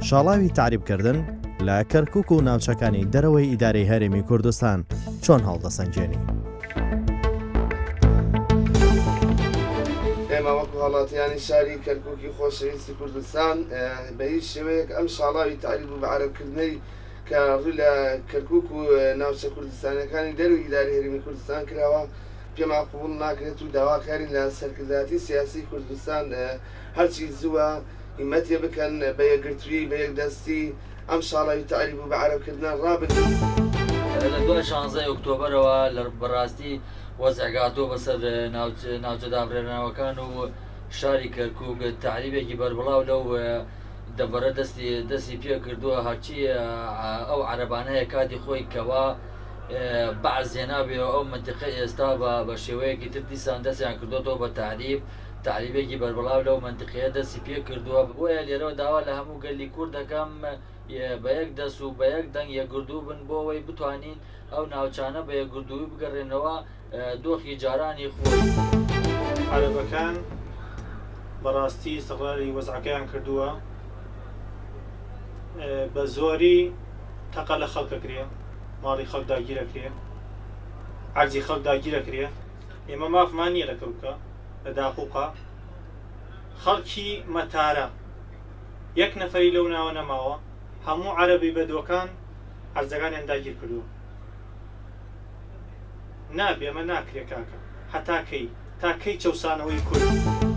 شاڵاوی تعریبکردن لە کەرکووک و ناوچەکانی دەرەوەی ئیدارەی هەرێمی کوردستان چۆن هەڵدەسەنجێنی؟ ئێمە وەکو هەڵاتیانی شاری کەرکووکی خۆشەویستی کوردستان بە هیچ شێوەیەک ئەم شاڵاوی تعریب و بە عەرەبکردنەی کە ڕووی لە کەرکووک و ناوچە کوردستانەکانی دەروی ئیدارەی هەرێمی کوردستان کراوە پێما قبوڵ ناکرێت و داواکاری لە سەرکردایەتی سیاسی کوردستان هەرچی زووە هیمەتێ بکەن بە یەکگرتووی بە یەکدەستی ئەم شاڵاوی تعریب و بە عەرەبکردن ڕابردن. لە 16 ئۆکتۆبرەوە لە بەڕاستی وەزعگاتۆ بەسەر ناوچە دابرێنەوەکان و شاری کەرکووک تعریبێکی بەربڵاو لەو دەڤەرە دەستی پێ کردووە هەرچی ئەو عەرەبانەیە کاتی خۆی کەوا بەعز هێنابێەوە ئەو منتیقە ئێستا بە شێوەیەکی تر دیسان دەستیان کردوەوە بە تعریبێکی بەربڵاو لەو منتیقەیە دەستی پێ کردووە بۆیە لێرەوە داوا لە هەموو گەلی کوردەکەم بە یەک دەست و بە یەک دەنگ یەکگردوو بن بۆەوەی بتوانین ئەو ناوچانە بە یەکگردووی بگەڕێنەوە دۆخی جارانی خۆی. عەرەبەکان بەڕاستی استیقلالی وەزعەکەیان کردووە، بە زۆری تەقە لە خەڵکەکرێ، ماڵی خەڵک داگیرەکرێ، عەرزی خەڵک داگیرەکرێ. ئێمە مافمان نییە لە کەوکە لە داقووقا خەڵکی مەتارە یەک نەفەری لەو ناوە نەماوە، هەموو عەرەبی بەدۆکان عەرزەکانیان داگیر کردووە. نابێ ئەمە ناکرێ کاکە هەتا کەی تا کەی چەوسانەوەی کورد.